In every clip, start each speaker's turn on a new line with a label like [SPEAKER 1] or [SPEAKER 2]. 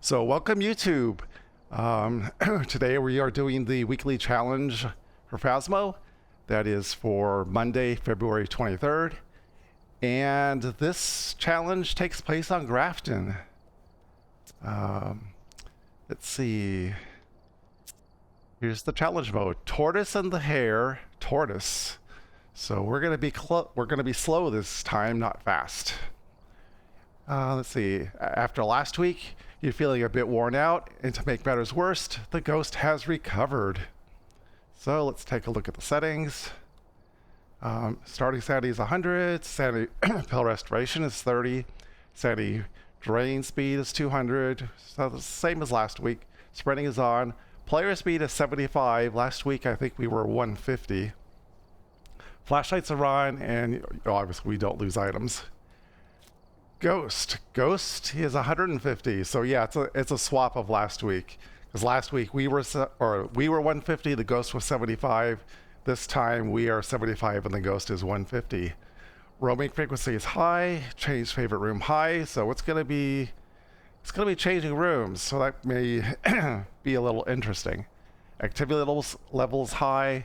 [SPEAKER 1] So welcome YouTube. Today we are doing the weekly challenge for Phasmo. That is for Monday, February 23rd. And this challenge takes place on Grafton. Let's see. Here's the challenge mode. Tortoise and the hare, tortoise. So we're gonna be slow this time, not fast. Let's see. After last week, you're feeling a bit worn out, and to make matters worse, the ghost has recovered. So let's take a look at the settings. Starting sanity is 100, sanity pill restoration is 30, sanity drain speed is 200, so the same as last week. Spreading is on. Player speed is 75. Last week I think we were 150. Flashlights are on, and obviously we don't lose items. Ghost is 150. So yeah, it's a swap of last week. Because last week we were 150, the ghost was 75. This time we are 75 and the ghost is 150. Roaming frequency is high. Change favorite room high. So it's gonna be changing rooms. So that may be a little interesting. Activity levels high.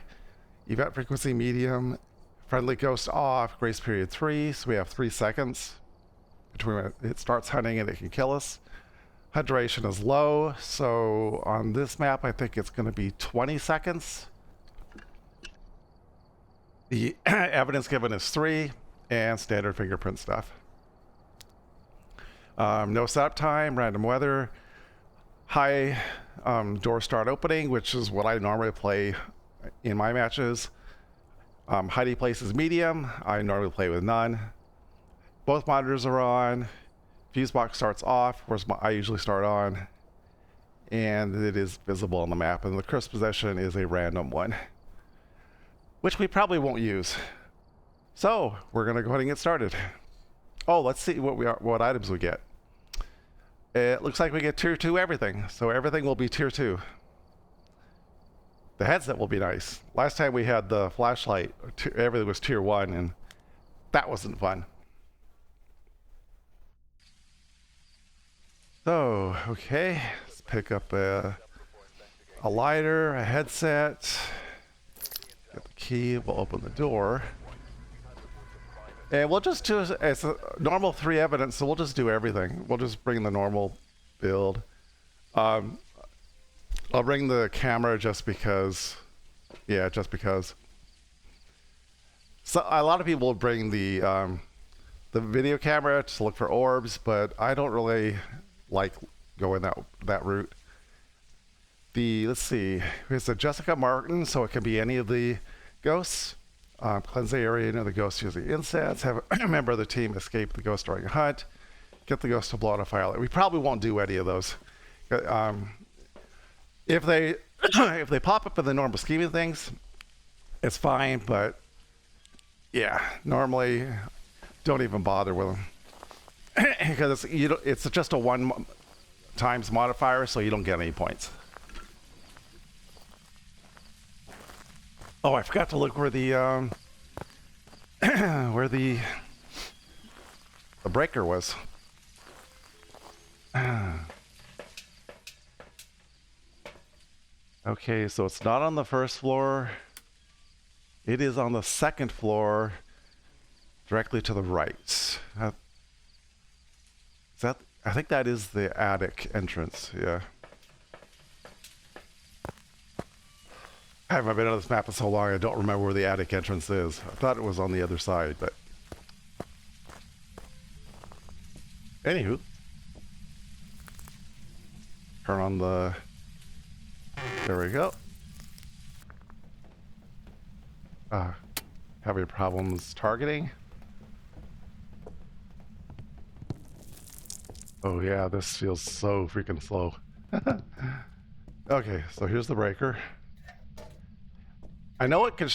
[SPEAKER 1] Event frequency medium. Friendly ghost off. Grace period 3. So we have 3 seconds between when it starts hunting and it can kill us. HUD duration is low, so on this map I think it's going to be 20 seconds. The evidence given is 3, and standard fingerprint stuff. No setup time, random weather, high door start opening, which is what I normally play in my matches. Hiding place is medium, I normally play with none. Both monitors are on. Fuse box starts off, whereas I usually start on. And it is visible on the map. And the crisp position is a random one, which we probably won't use. So we're gonna go ahead and get started. Oh, let's see what items we get. It looks like we get tier 2 everything. So everything will be tier 2. The headset will be nice. Last time we had the flashlight, everything was tier 1, and that wasn't fun. So, okay, let's pick up a lighter, a headset, get the key, we'll open the door. And we'll just do, it's a normal 3 evidence, so we'll just do everything. We'll just bring the normal build. I'll bring the camera just because, yeah, just because. So a lot of people will bring the video camera to look for orbs, but I don't really like going that route. Let's see, here's the Jessica Martin, so it can be any of the ghosts. Cleanse the area near the ghost using incense. Have a member of the team escape the ghost during a hunt. Get the ghost to blow out a firelight. We probably won't do any of those. If they if they pop up in the normal scheme of things, it's fine. But yeah, normally don't even bother with them. Because it's just a 1 times modifier, so you don't get any points. Oh, I forgot to look where the where the breaker was. Okay, so it's not on the first floor. It is on the 2nd floor, directly to the right. I think that is the attic entrance, yeah. I haven't been on this map in so long, I don't remember where the attic entrance is. I thought it was on the other side, but... Anywho. Turn on the... There we go. Having problems targeting? Oh yeah, this feels so freaking slow. Okay, so here's the breaker. I know it can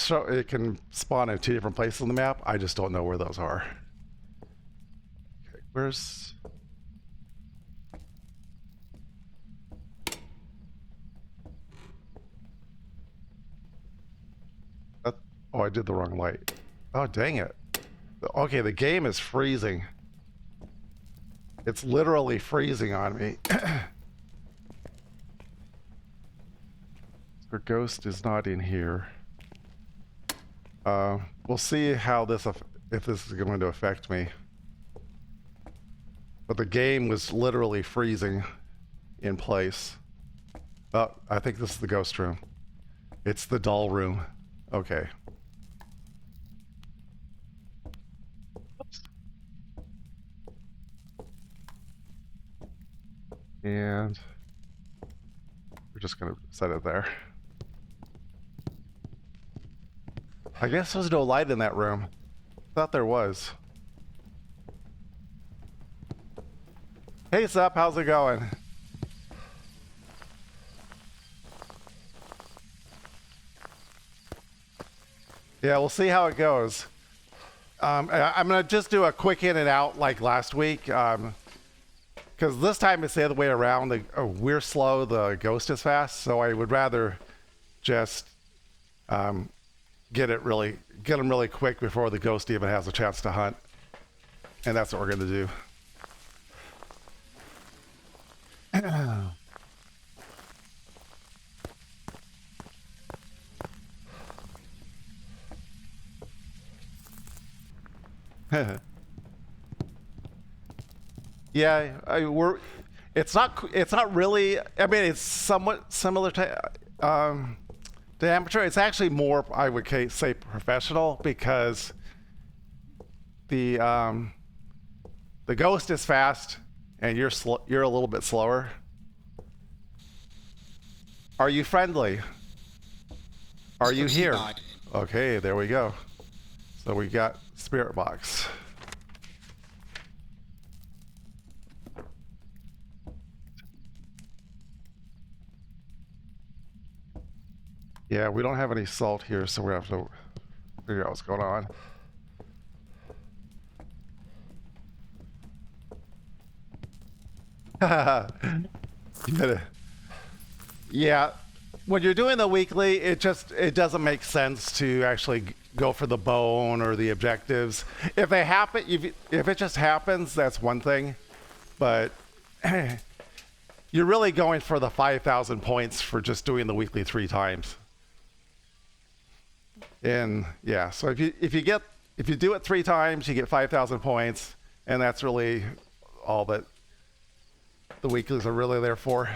[SPEAKER 1] spawn in 2 different places on the map. I just don't know where those are. Okay, where's... Oh, I did the wrong light. Oh, dang it. Okay, the game is freezing. It's literally freezing on me. Her ghost is not in here. We'll see how this, if this is going to affect me. But the game was literally freezing in place. Oh, I think this is the ghost room. It's the doll room. Okay. And we're just gonna set it there. I guess there's no light in that room. Thought there was. Hey Sup, how's it going? Yeah, we'll see how it goes. I'm gonna just do a quick in and out like last week. Because this time it's the other way around. We're slow, the ghost is fast, so I would rather just get them really quick before the ghost even has a chance to hunt. And that's what we're gonna do. Yeah, it's not really. I mean, it's somewhat similar to amateur. It's actually more, I would say, professional, because the ghost is fast and you're a little bit slower. Are you friendly? Are you here? Okay, there we go. So we got spirit box. Yeah, we don't have any salt here, so we have to figure out what's going on. Yeah, when you're doing the weekly, it doesn't make sense to actually go for the bone or the objectives. If they happen, if it just happens, that's one thing, but you're really going for the 5,000 points for just doing the weekly 3 times. And yeah, so if you do it 3 times, you get 5,000 points, and that's really all that the weeklies are really there for.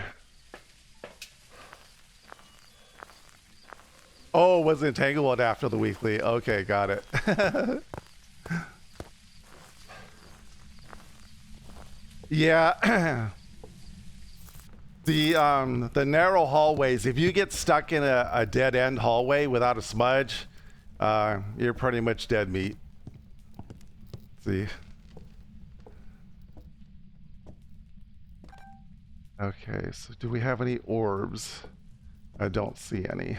[SPEAKER 1] Oh, was entanglement after the weekly. Okay, got it. Yeah. The narrow hallways, if you get stuck in a dead end hallway without a smudge, you're pretty much dead meat. Let's see. Okay, so do we have any orbs? I don't see any.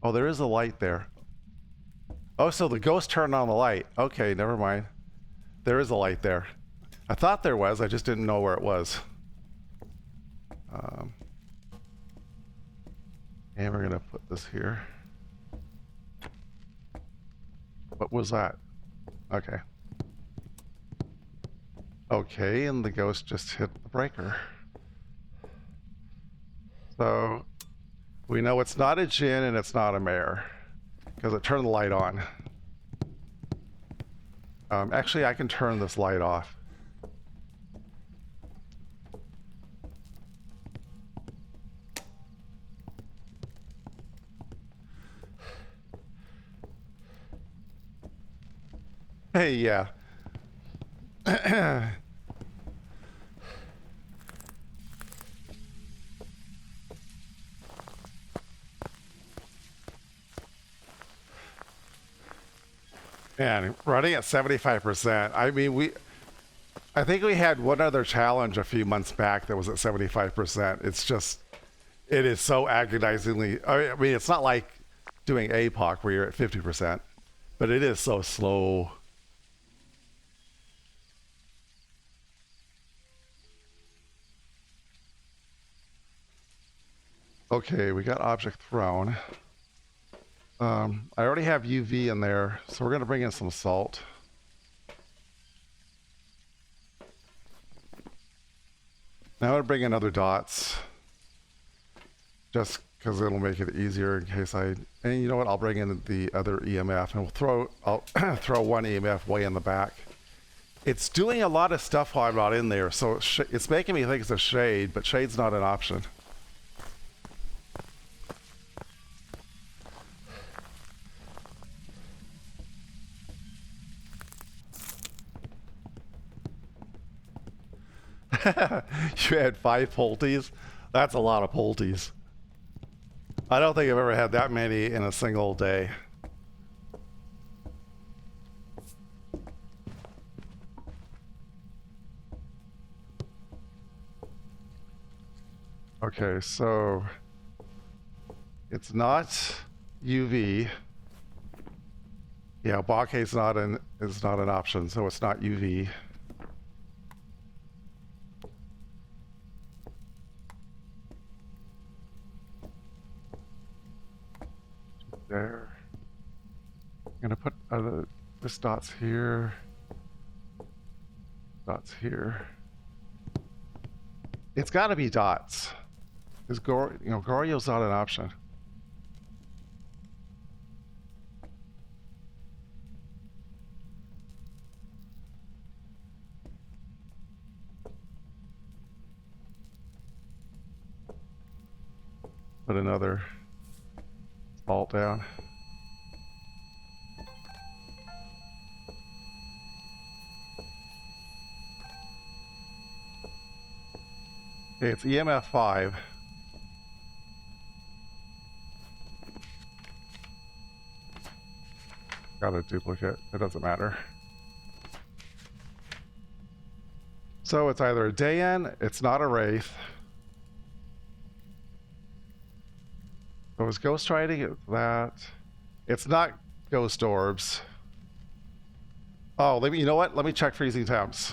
[SPEAKER 1] Oh, there is a light there. Oh, so the ghost turned on the light. Okay, never mind. There is a light there. I thought there was, I just didn't know where it was. And we're gonna put this here. What was that? Okay. Okay, and the ghost just hit the breaker. So we know it's not a Jinn and it's not a mare, because it turned the light on. Actually, I can turn this light off. Hey, yeah. Man, running at 75%. I mean, I think we had one other challenge a few months back that was at 75%. It's just, it is so agonizingly. I mean, it's not like doing APOC where you're at 50%, but it is so slow. Okay, we got object thrown. I already have UV in there, so we're going to bring in some salt. Now I'm gonna bring in other dots, just because it'll make it easier in case I. And you know what? I'll bring in the other EMF, and I'll throw one EMF way in the back. It's doing a lot of stuff while I'm not in there, so it's making me think it's a shade, but shade's not an option. You had 5 Pulties? That's a lot of Pulties. I don't think I've ever had that many in a single day. Okay, so it's not UV. Yeah, bokeh is not an option, so it's not UV. There. I'm gonna put this dots here. Dots here. It's got to be dots. Is Goryo's not an option. Put another salt down. Okay, it's EMF 5. Got a duplicate. It doesn't matter. So it's either a Dayan, it's not a Wraith. So it's Ghost Riding, it's that. It's not Ghost Orbs. Oh, you know what? Let me check freezing temps.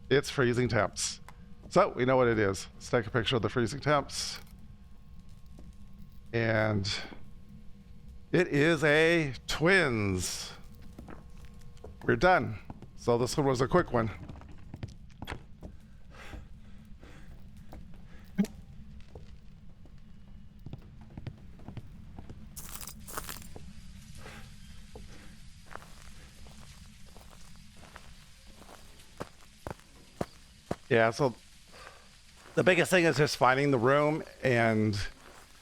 [SPEAKER 1] It's freezing temps. So we know what it is. Let's take a picture of the freezing temps. And it is a twins. We're done. So this one was a quick one. Yeah, so the biggest thing is just finding the room, and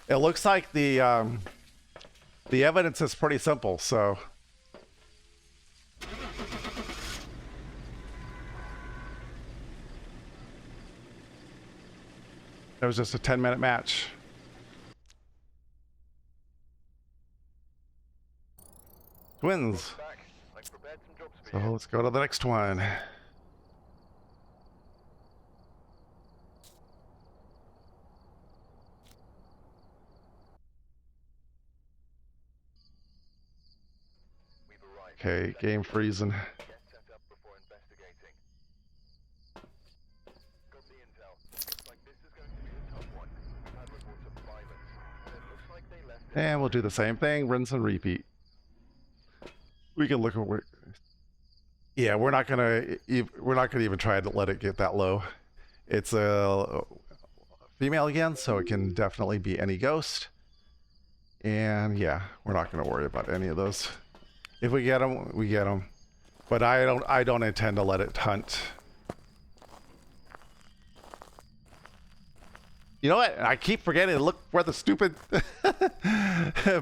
[SPEAKER 1] it looks like the evidence is pretty simple, so. It was just a 10-minute match. Twins. So let's go to the next one. Okay, game freezing. And we'll do the same thing, rinse and repeat. We can look at where. Yeah, we're not gonna even try to let it get that low. It's a female again, so it can definitely be any ghost. And yeah, we're not gonna worry about any of those. If we get them, we get them. But I don't intend to let it hunt. You know what? I keep forgetting to look for the stupid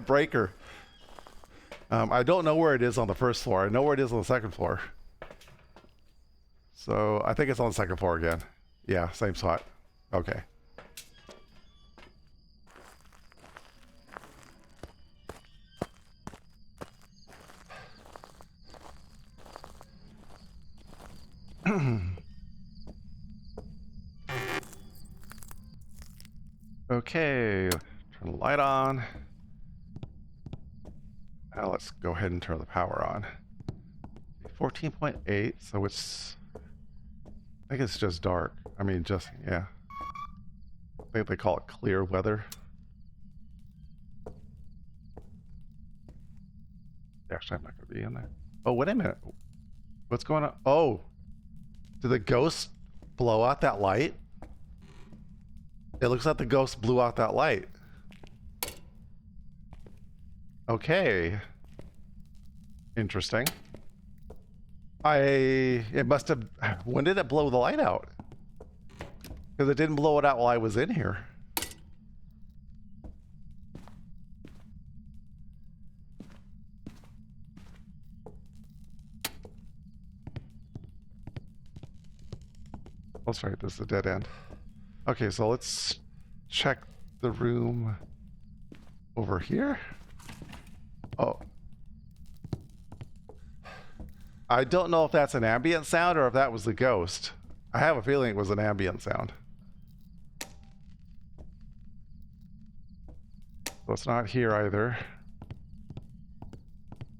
[SPEAKER 1] breaker. I don't know where it is on the first floor. I know where it is on the second floor. So I think it's on the second floor again. Yeah, same spot. Okay. Okay, turn the light on. Now let's go ahead and turn the power on. 14.8, so it's, I think it's just dark. I mean, just, yeah. I think they call it clear weather. Actually, I'm not going to be in there. Oh, wait a minute. What's going on? Oh, did the ghost blow out that light? It looks like the ghost blew out that light. Okay. Interesting. It must have, when did it blow the light out? Because it didn't blow it out while I was in here. That's right, this is a dead end. Okay, so let's check the room over here. Oh. I don't know if that's an ambient sound or if that was the ghost. I have a feeling it was an ambient sound. So it's not here either.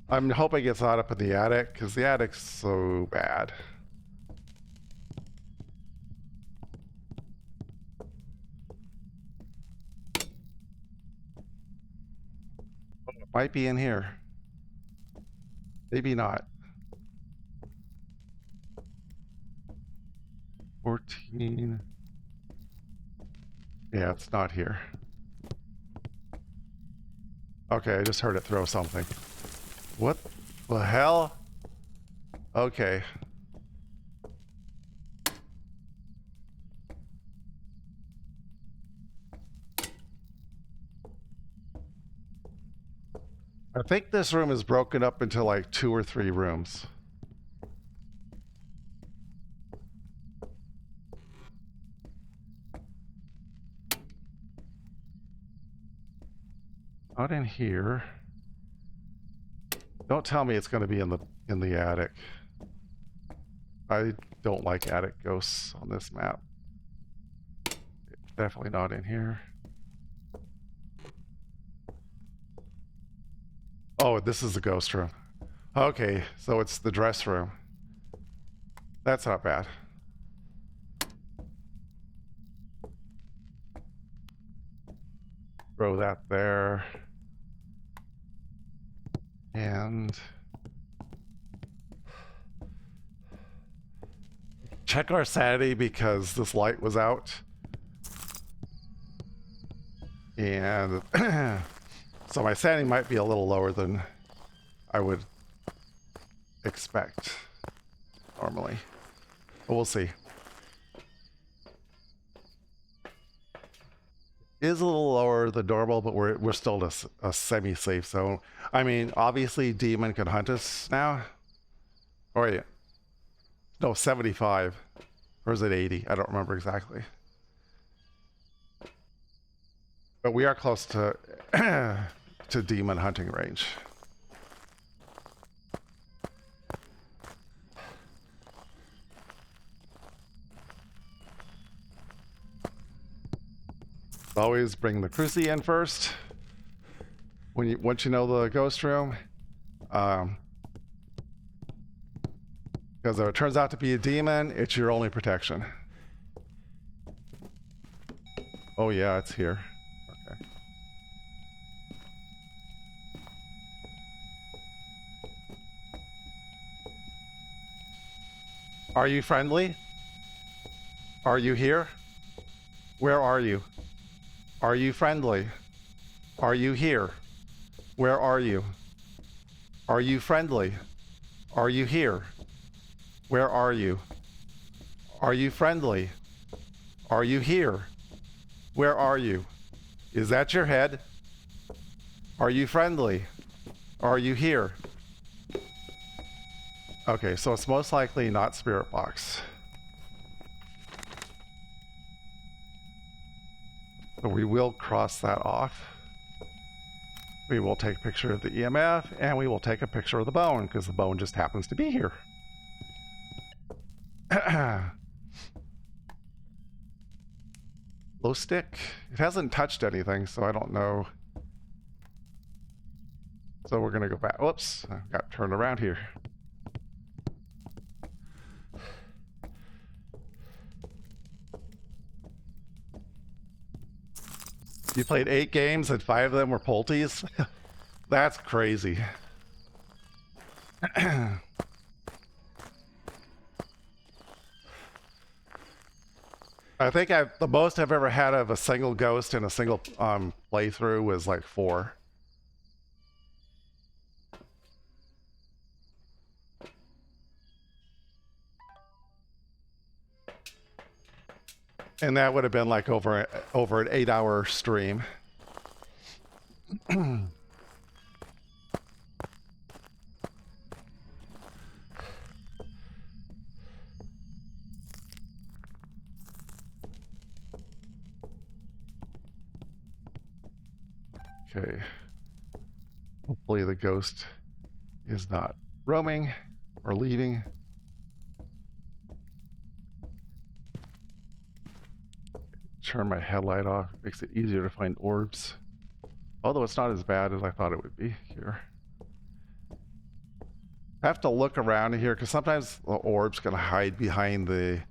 [SPEAKER 1] I'm hoping it's not up in the attic, because the attic's so bad. It might be in here. Maybe not. 14. Yeah, it's not here. Okay, I just heard it throw something. What the hell? Okay. I think this room is broken up into like 2 or 3 rooms. Not in here. Don't tell me it's going to be in the attic. I don't like attic ghosts on this map. Definitely not in here. Oh, this is the ghost room. Okay, so it's the dress room. That's not bad. Throw that there. And check our sanity because this light was out. And so my sanity might be a little lower than I would expect normally. But we'll see. Is a little lower than normal, but we're still in a semi-safe zone. I mean, obviously demon can hunt us now. Oh wait, no, 75, or is it 80? I don't remember exactly. But we are close to to demon hunting range. Always bring the crucie in first. Once you know the ghost room, because if it turns out to be a demon, it's your only protection. Oh yeah, it's here. Okay. Are you friendly? Are you here? Where are you? Are you friendly? Are you here? Where are you? Are you friendly? Are you here? Where are you? Are you friendly? Are you here? Where are you? Is that your head? Are you friendly? Are you here? Okay, so it's most likely not spirit box. So we will cross that off. We will take a picture of the EMF, and we will take a picture of the bone, because the bone just happens to be here. Glow stick. It hasn't touched anything, so I don't know. So we're going to go back. Whoops, I got turned around here. You played 8 games and 5 of them were Polties? That's crazy. I think the most I've ever had of a single ghost in a single playthrough was like 4. And that would have been like over an 8-hour stream. Okay. Hopefully the ghost is not roaming or leaving. Turn my headlight off. Makes it easier to find orbs. Although it's not as bad as I thought it would be here. I have to look around here because sometimes the orb's gonna hide behind the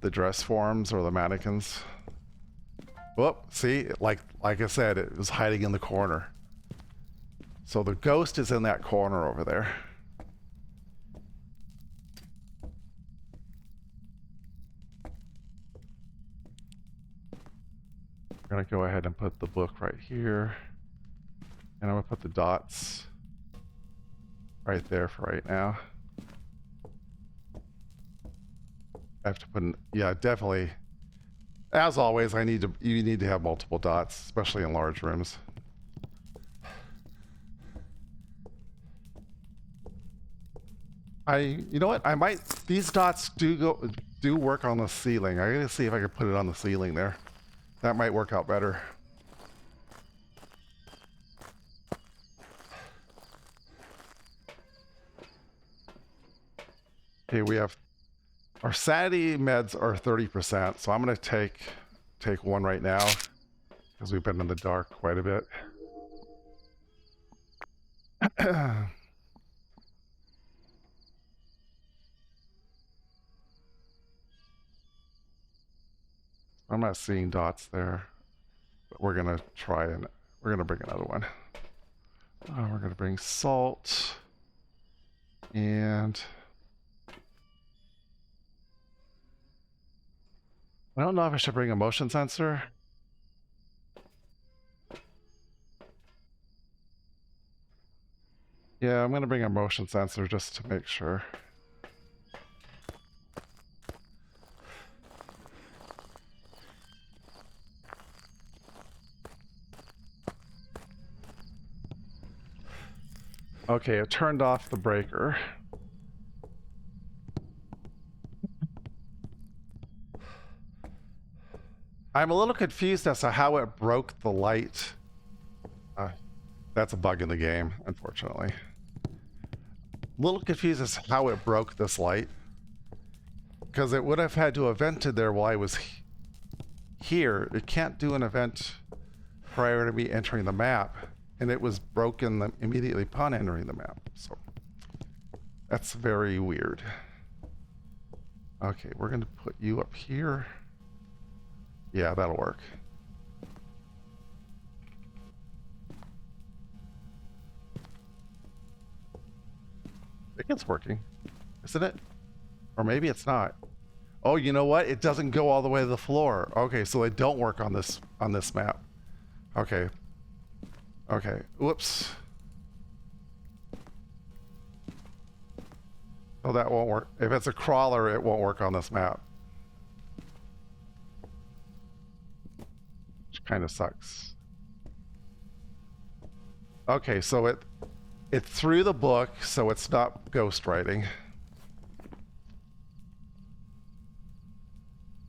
[SPEAKER 1] dress forms or the mannequins. Whoop, see, like I said, it was hiding in the corner. So the ghost is in that corner over there. We're gonna go ahead and put the book right here. And I'm gonna put the dots right there for right now. I have to put in, yeah, definitely. As always, you need to have multiple dots, especially in large rooms. You know what? These dots do work on the ceiling. I gotta see if I can put it on the ceiling there. That might work out better. Okay, we have our sanity meds are 30%, so I'm gonna take one right now because we've been in the dark quite a bit. I'm not seeing dots there, but we're gonna try and we're gonna bring another one. We're gonna bring salt and I don't know if I should bring a motion sensor. Yeah, I'm gonna bring a motion sensor just to make sure. Okay, it turned off the breaker. I'm a little confused as to how it broke the light. That's a bug in the game, unfortunately. A little confused as to how it broke this light. Because it would have had to have vented there while I was here. It can't do an event prior to me entering the map. And it was broken immediately upon entering the map. So that's very weird. Okay, we're going to put you up here. Yeah, that'll work. I think it's working, isn't it? Or maybe it's not. Oh, you know what? It doesn't go all the way to the floor. Okay, so they don't work on this map. Okay. Okay. Whoops. Oh, that won't work. If it's a crawler, it won't work on this map. Which kind of sucks. Okay, so it threw the book, so it's not ghost writing.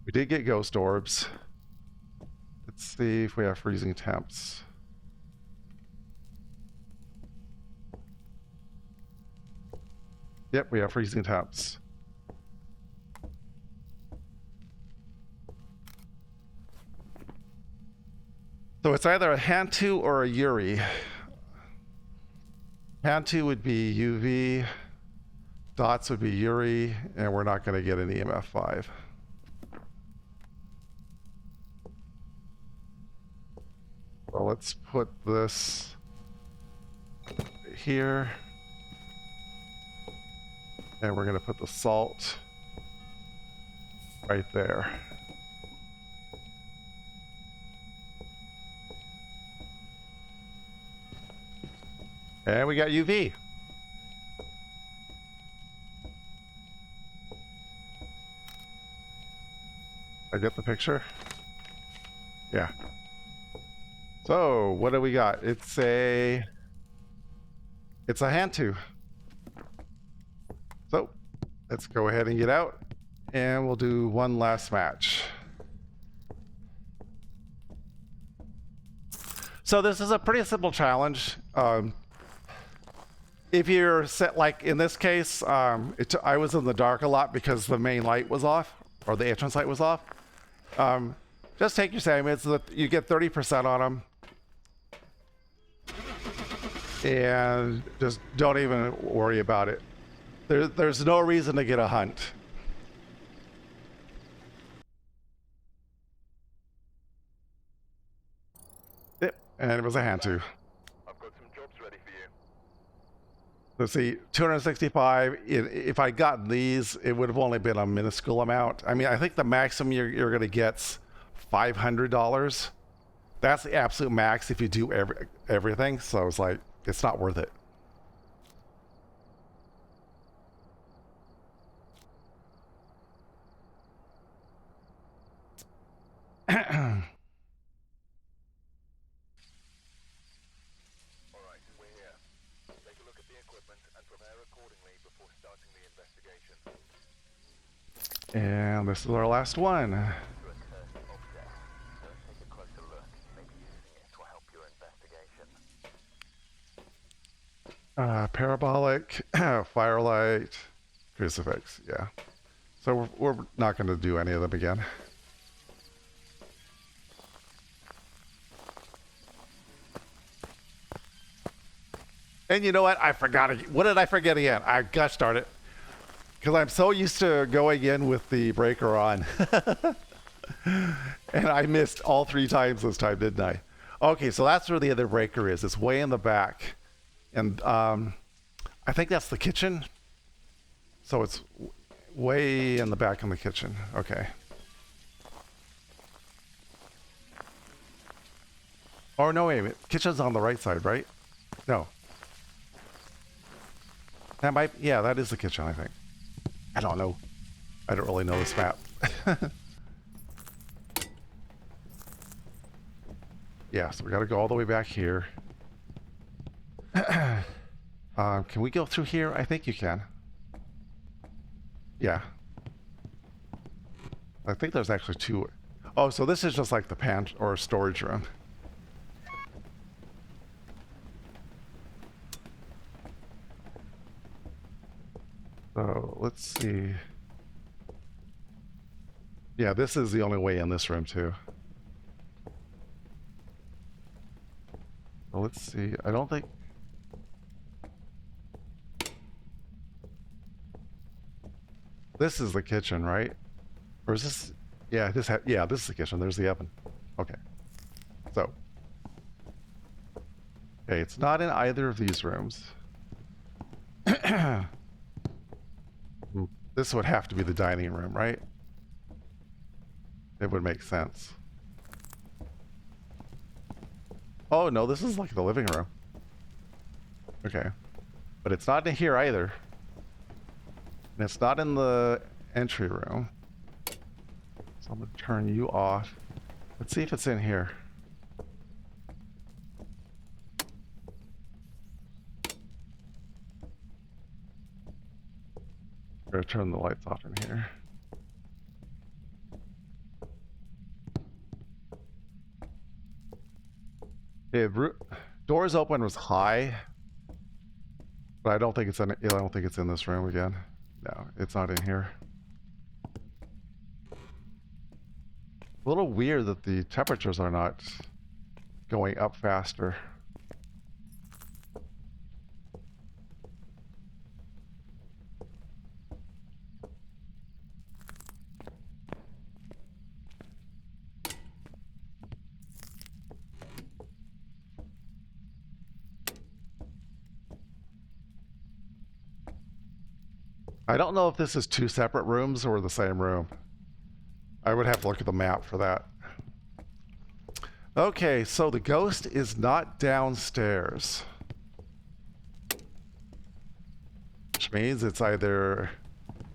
[SPEAKER 1] We did get ghost orbs. Let's see if we have freezing temps. Yep, we have freezing temps. So it's either a Hantu or a Yuri. Hantu would be UV, dots would be Yuri, and we're not going to get an EMF 5. Well, let's put this here. And we're going to put the salt right there. And we got UV. I get the picture? Yeah. So, what do we got? It's a hand to. So, let's go ahead and get out, and we'll do one last match. So this is a pretty simple challenge. If you're set, like in this case, I was in the dark a lot because the main light was off, or the entrance light was off. Just take your segments. You get 30% on them. And just don't even worry about it. There's no reason to get a hunt. Yep, and it was a hand to.
[SPEAKER 2] I've got some jobs ready for you.
[SPEAKER 1] Let's see, 265. If I'd gotten these, it would have only been a minuscule amount. I mean, I think the maximum you're going to get's $500. That's the absolute max if you do everything. So it's like, it's not worth it.
[SPEAKER 2] All right, we're here. Take a look at the equipment and prepare accordingly before starting the investigation.
[SPEAKER 1] And this is our last one.
[SPEAKER 2] To a cursed object. Don't take a closer look. Maybe using it will help your investigation.
[SPEAKER 1] Parabolic, firelight, crucifix. Yeah. So we're not going to do any of them again. And you know what? I forgot. What did I forget again? Gosh darn it. Because I'm so used to going in with the breaker on. And I missed all 3 times this time, didn't I? Okay, so that's where the other breaker is. It's way in the back. And I think that's the kitchen. So it's way in the back in the kitchen. Okay. Oh, no, wait a minute. Kitchen's on the right side, right? No. That might, yeah, that is the kitchen, I think. I don't know. I don't really know this map. Yeah, so we gotta go all the way back here. Can we go through here? I think you can. Yeah. I think there's actually 2. Oh, so this is just like the pantry or storage room. So let's see. Yeah, this is the only way in this room too. So let's see. I don't think. This is the kitchen, right? Or is this? Yeah, yeah, this is the kitchen. There's the oven. Okay. So. Okay, it's not in either of these rooms. This would have to be the dining room, right? It would make sense. Oh, no, this is like the living room. Okay. But it's not in here either. And it's not in the entry room. So I'm going to turn you off. Let's see if it's in here. I'm going to turn the lights off in here. Okay, doors open was high, but I don't think it's in. I don't think it's in this room again. No, it's not in here. A little weird that the temperatures are not going up faster. I don't know if this is two separate rooms or the same room. I would have to look at the map for that. Okay, so the ghost is not downstairs. Which means it's either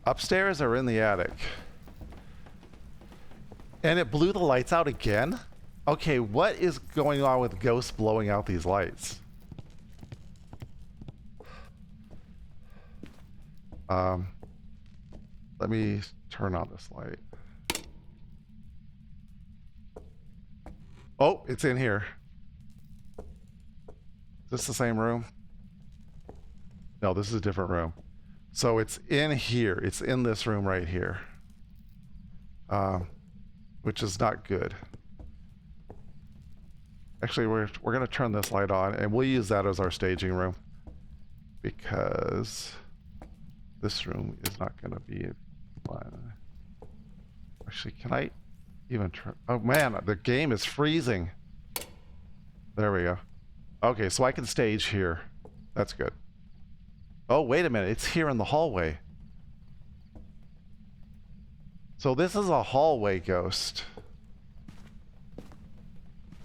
[SPEAKER 1] upstairs or in the attic. And it blew the lights out again? Okay, what is going on with ghosts blowing out these lights? Let me turn on this light. Oh, it's in here. Is this the same room? No, this is a different room. So it's in here. It's in this room right here. Which is not good. Actually, we're going to turn this light on, and we'll use that as our staging room. Because this room is not going to be fun. Actually, can I even turn... Oh, man, the game is freezing. There we go. Okay, so I can stage here. That's good. Oh, wait a minute. It's here in the hallway. So this is a hallway ghost.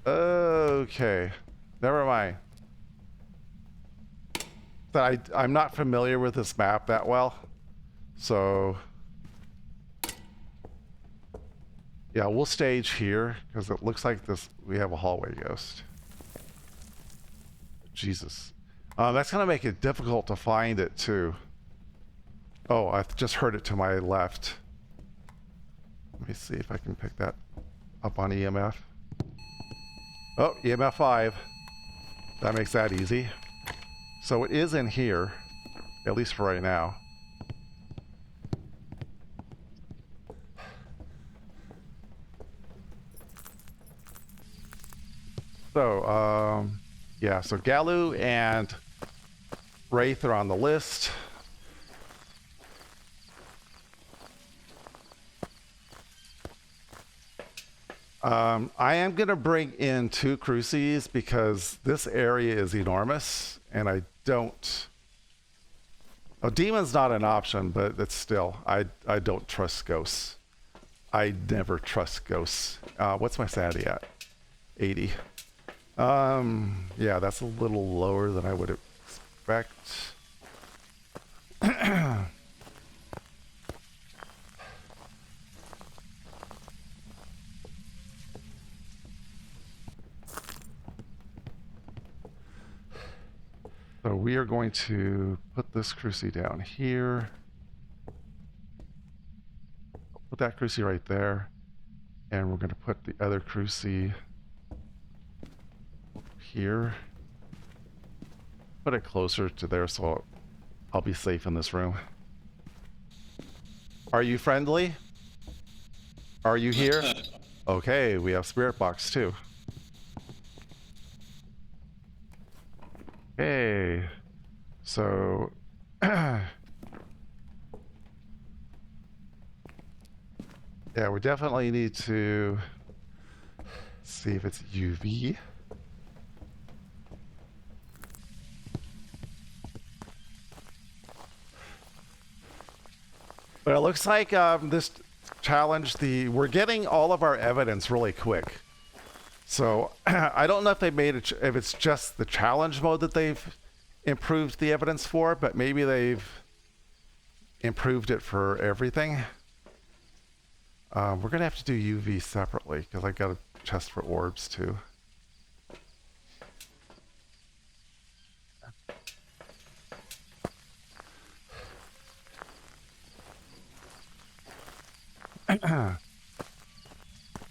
[SPEAKER 1] Okay. Never mind. I'm not familiar with this map that well. So... yeah, we'll stage here, because it looks like we have a hallway ghost. Jesus. That's going to make it difficult to find it, too. Oh, I just heard it to my left. Let me see if I can pick that up on EMF. Oh, EMF 5. That makes that easy. So it is in here, at least for right now. So, yeah, so Galu and Wraith are on the list. I am going to bring in 2 crucies because this area is enormous, and I don't... Oh, demon's not an option, but it's still... I don't trust ghosts. I never trust ghosts. What's my sanity at? 80. Yeah, that's a little lower than I would expect. So we are going to put this crucie down here. Put that crucie right there. And we're going to put the other crucie here. Put it closer to there so I'll be safe in this room. Are you friendly? Are you here? Okay, we have spirit box too. Okay, so yeah, we definitely need to see if it's UV. But it looks like this challenge, we're getting all of our evidence really quick. So I don't know if they made it, if it's just the challenge mode that they've improved the evidence for, but maybe they've improved it for everything. We're gonna have to do UV separately because I got a chest for orbs too.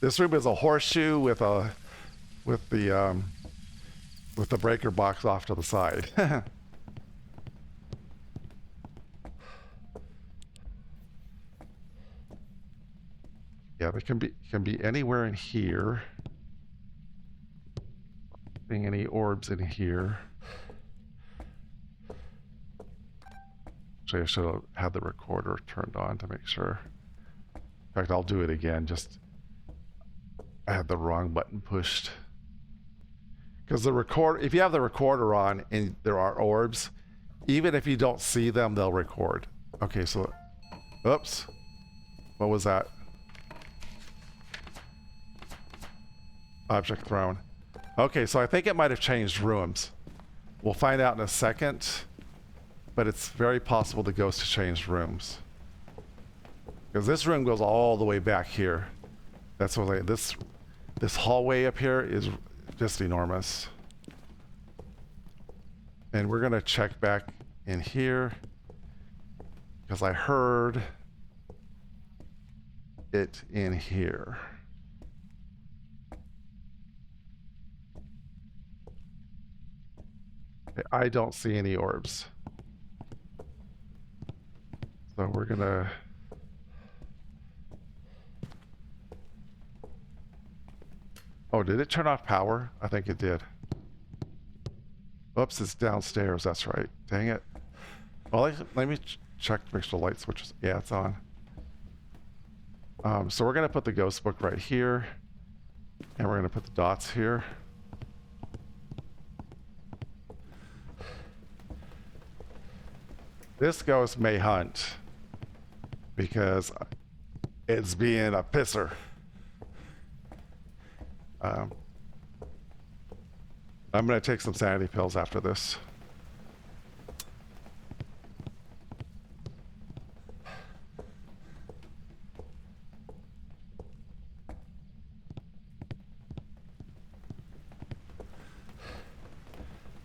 [SPEAKER 1] This room is a horseshoe with the breaker box off to the side. Yeah, it can be anywhere in here. Seeing any orbs in here. Actually, I should have had the recorder turned on to make sure. In fact, I'll do it again. Just I had the wrong button pushed. Because if you have the recorder on and there are orbs, even if you don't see them, they'll record. Okay, so, oops. What was that? Object thrown. Okay, so I think it might have changed rooms. We'll find out in a second, but it's very possible the ghost has changed rooms. Because this room goes all the way back here. That's what this hallway up here is just enormous. And we're gonna check back in here because I heard it in here. Okay, I don't see any orbs. So we're gonna... Oh, did it turn off power? I think it did. Oops, it's downstairs. That's right. Dang it. Well, let me check to make sure the light switches. Yeah, it's on. So we're going to put the ghost book right here. And we're going to put the dots here. This ghost may hunt because it's being a pisser. I'm going to take some sanity pills after this.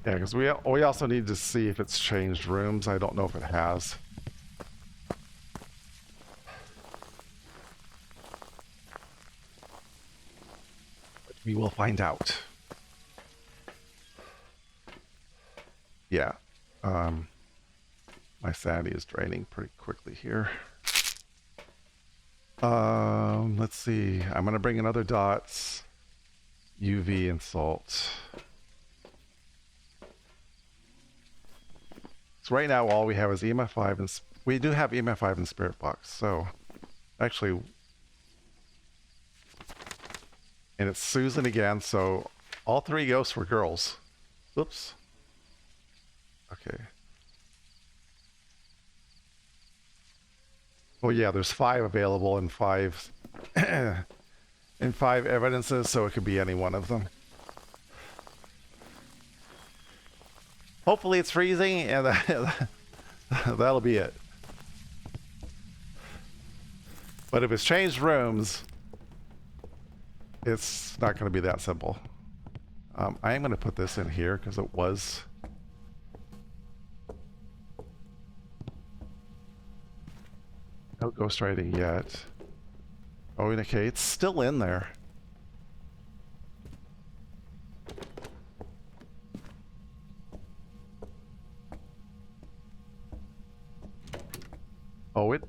[SPEAKER 1] Yeah, because we also need to see if it's changed rooms. I don't know if it has. But we will find out. Yeah. My sanity is draining pretty quickly here. Let's see. I'm going to bring in other dots. UV and salt. So right now all we have is EMF 5 and we do have EMF 5 and Spirit Box. So actually, and it's Susan again. So all three ghosts were girls. Oops. Okay. Well, yeah, there's 5 available and 5 and 5 evidences, so it could be any one of them. Hopefully it's freezing and that'll be it. But if it's changed rooms, it's not going to be that simple. I am going to put this in here because it was... No ghostwriting yet. Oh, okay, it's still in there. Oh, is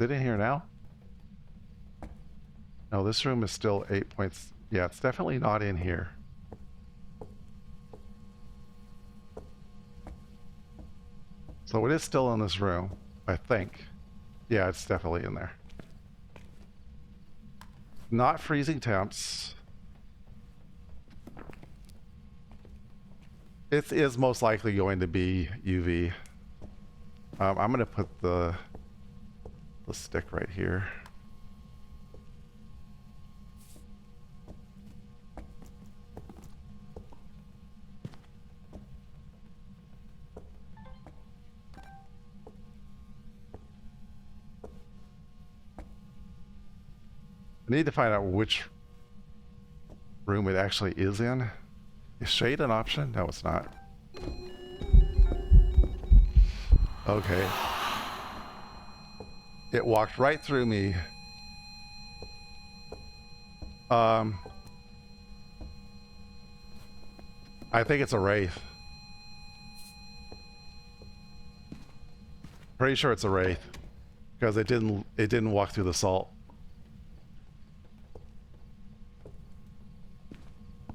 [SPEAKER 1] it in here now? No, this room is still 8 points. Yeah, it's definitely not in here. So it is still in this room, I think. Yeah, it's definitely in there. Not freezing temps. It is most likely going to be UV. I'm going to put the stick right here. I need to find out which room it actually is in. Is shade an option? No, it's not. Okay. It walked right through me. I think it's a wraith. Pretty sure it's a wraith because it didn't walk through the salt.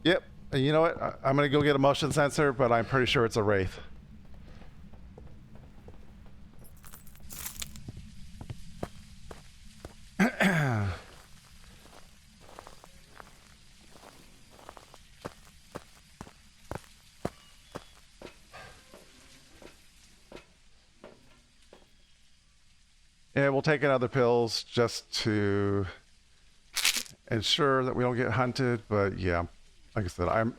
[SPEAKER 1] Yep. And you know what? I'm gonna go get a motion sensor, but I'm pretty sure it's a wraith. And we'll take another pills just to ensure that we don't get hunted. But yeah, like I said, I'm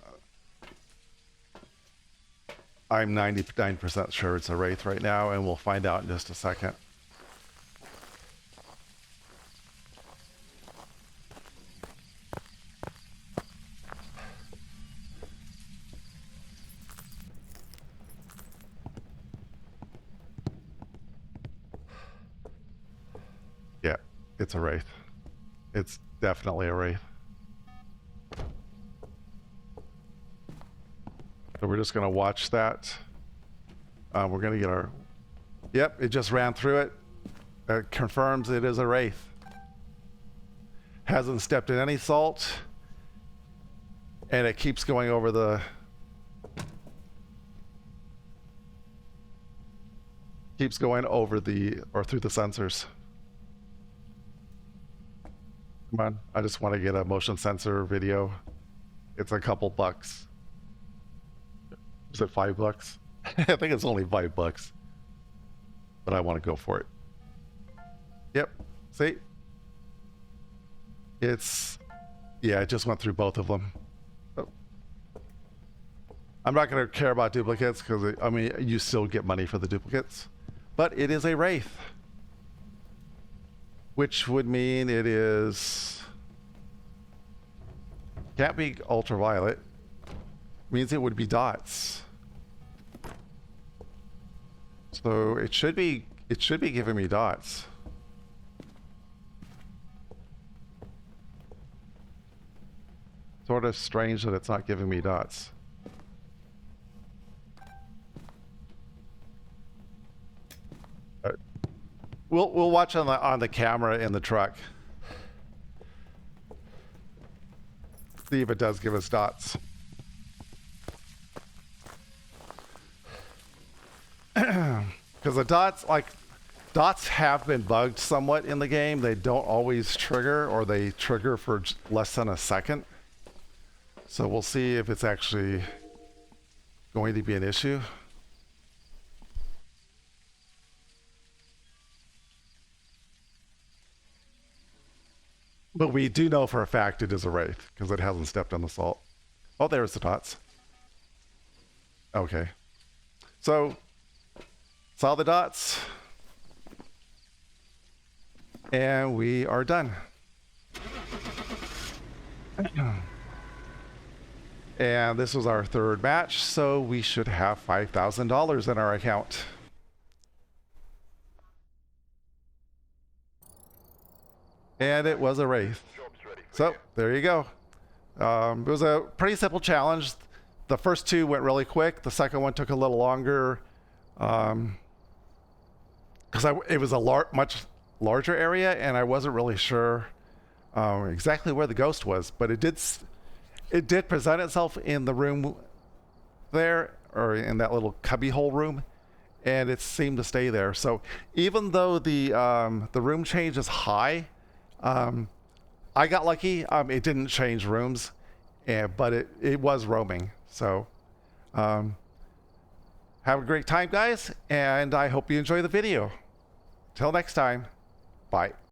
[SPEAKER 1] 99% sure it's a wraith right now, and we'll find out in just a second. Yeah, it's a wraith. It's definitely a wraith. So we're just going to watch that. We're going to get our... Yep, it just ran through it. It confirms it is a wraith. Hasn't stepped in any salt. And it keeps going over the... Keeps going over the... or through the sensors. Come on, I just want to get a motion sensor video. It's a couple bucks. Is it $5? I think it's only $5. But I want to go for it. Yep. See? It's... Yeah, it just went through both of them. Oh. I'm not going to care about duplicates because, I mean, you still get money for the duplicates. But it is a wraith. Which would mean it is... Can't be ultraviolet. Means it would be dots. So it should be giving me dots. Sort of strange that it's not giving me dots. We'll watch on the camera in the truck. See if it does give us dots. Because the dots have been bugged somewhat in the game. They don't always trigger, or they trigger for less than a second. So we'll see if it's actually going to be an issue. But we do know for a fact it is a wraith, because it hasn't stepped on the salt. Oh, there's the dots. Okay. So, saw the dots. And we are done. And this was our third match, so we should have $5,000 in our account. And it was a wraith. So, there you go. It was a pretty simple challenge. The first two went really quick. The second one took a little longer. Because it was a much larger area, and I wasn't really sure exactly where the ghost was. But it did present itself in the room there, or in that little cubbyhole room, and it seemed to stay there. So even though the room change is high, I got lucky. It didn't change rooms, but it was roaming. So have a great time, guys, and I hope you enjoy the video. Till next time, bye.